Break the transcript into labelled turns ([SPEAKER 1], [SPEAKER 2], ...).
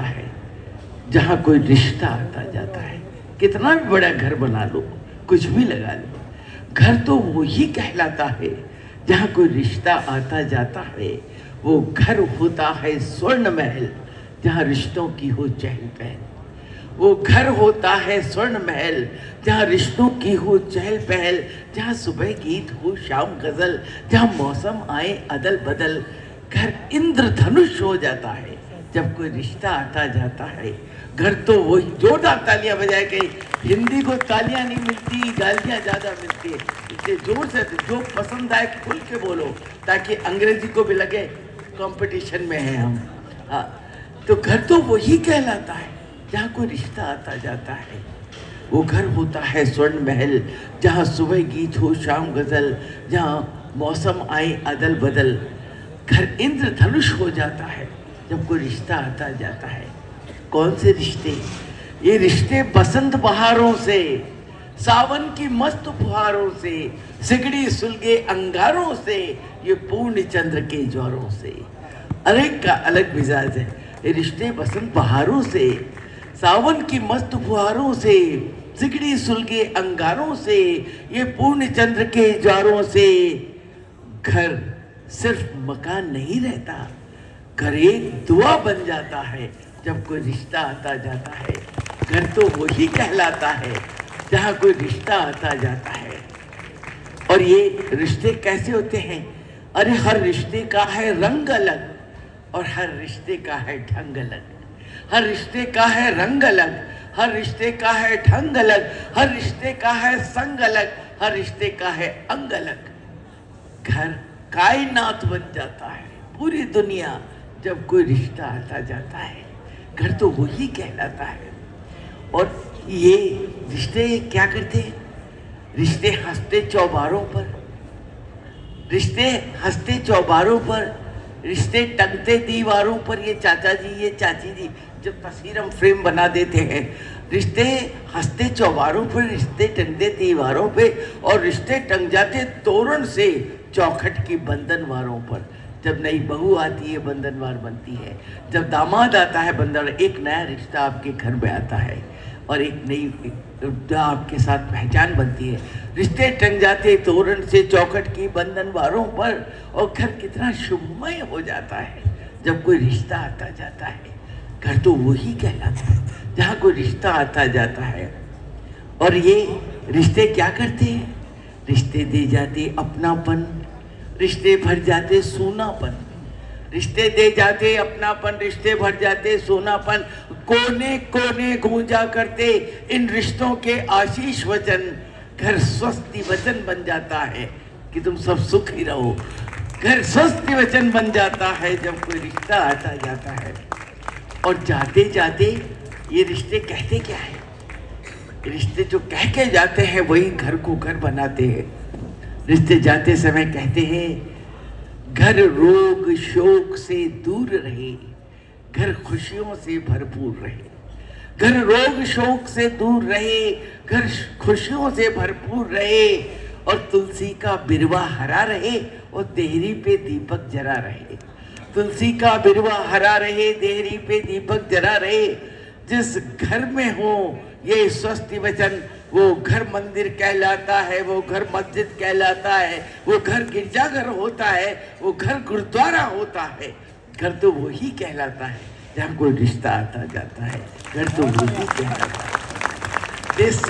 [SPEAKER 1] है जहाँ कोई रिश्ता आता जाता है। कितना भी बड़ा घर बना लो, कुछ भी लगा लो, घर तो वही कहलाता है जहाँ कोई रिश्ता आता जाता है। वो घर होता है स्वर्ण महल जहाँ रिश्तों की हो चहल पहल। वो घर होता है स्वर्ण महल जहाँ रिश्तों की हो चहल पहल, जहाँ सुबह गीत हो शाम गजल, जहाँ मौसम आए अदल बदल। घर इंद्रधनुष हो जाता है जब कोई रिश्ता आता जाता है। घर तो वही, जोरदार तालियां बजाए के। हिंदी को तालियां नहीं मिलती, गालियां ज्यादा मिलती है, इसलिए जोर से जो पसंद आए खुल के बोलो ताकि अंग्रेजी को भी लगे कंपटीशन में है हम। हाँ, तो घर तो वही कहलाता है जहाँ कोई रिश्ता आता जाता है। वो घर होता है स्वर्ण महल जहाँ सुबह गीत हो शाम गजल, जहाँ मौसम आए अदल बदल। घर इंद्रधनुष हो जाता है जब कोई रिश्ता आता जाता है। कौन से रिश्ते? ये रिश्ते बसंत बहारों से, सावन की मस्त फुहारों से, सिगड़ी सुलगे अंगारों से, ये पूर्ण चंद्र के ज्वारों से। अलग का अलग मिजाज है। ये रिश्ते बसंत बहारों से, सावन की मस्त फुहारों से, सिगड़ी सुलगे अंगारों से, ये पूर्ण चंद्र के ज्वारों से। घर सिर्फ मकान नहीं रहता, घर एक दुआ बन जाता है जब कोई रिश्ता आता जाता है। घर तो वही कहलाता है जहाँ कोई रिश्ता आता जाता है। और ये रिश्ते कैसे होते हैं? अरे हर रिश्ते का है रंग अलग और हर रिश्ते का है ढंग अलग। हर रिश्ते का है रंग अलग, हर रिश्ते का है ढंग अलग, हर रिश्ते का है संग अलग, हर रिश्ते का है अंग अलग। घर कायनात बन जाता है, पूरी दुनिया, जब कोई रिश्ता आता जाता है। घर तो वही कहलाता है। और ये रिश्ते क्या करते हैं? रिश्ते हंसते चौबारों पर, रिश्ते हंसते चौबारों पर, रिश्ते टंगते दीवारों पर। ये चाचा जी, ये चाची जी, जब तस्वीर हम फ्रेम बना देते हैं, रिश्ते हंसते चौबारों पर, रिश्ते टंगते दीवारों पे, और रिश्ते टंग जाते तोरण से चौखट की बंधनवारों पर। जब नई बहू आती है बंधनवार बनती है, जब दामाद आता है बंधन, एक नया रिश्ता आपके घर में आता है और एक नई आपके साथ पहचान बनती है। रिश्ते टंग जाते तोरण से चौखट की बंधनवारों पर, और घर कितना शुभमय हो जाता है जब कोई रिश्ता आता जाता है। घर तो वही कहलाता है जहाँ कोई रिश्ता आता जाता है। और ये रिश्ते क्या करते हैं? रिश्ते दे जाते अपनापन, रिश्ते भर जाते सोनापन। रिश्ते दे जाते अपनापन, रिश्ते भर जाते सोनापन। कोने कोने गूंजा करते इन रिश्तों के आशीष वचन। घर स्वस्ति वचन बन जाता है कि तुम सब सुख ही रहो। घर स्वस्ति वचन बन जाता है जब कोई रिश्ता आता जाता है। और जाते जाते ये रिश्ते कहते क्या है? रिश्ते जो कह के जाते हैं वही घर को घर बनाते हैं। रिश्ते जाते समय कहते हैं, घर रोग शोक से दूर रहे, घर खुशियों से भरपूर रहे। घर रोग शोक से दूर रहे, घर खुशियों से भरपूर रहे, और तुलसी का बिरवा हरा रहे और देहरी पे दीपक जला रहे। तुलसी का बिरवा हरा रहे, देहरी पे दीपक जला रहे। जिस घर में हो ये स्वस्ति वचन, वो घर मंदिर कहलाता है, वो घर मस्जिद कहलाता है, वो घर गिरजाघर होता है, वो घर गुरुद्वारा होता है। घर तो वही कहलाता है जहाँ कोई रिश्ता आता जाता है। घर तो वही कहलाता है। This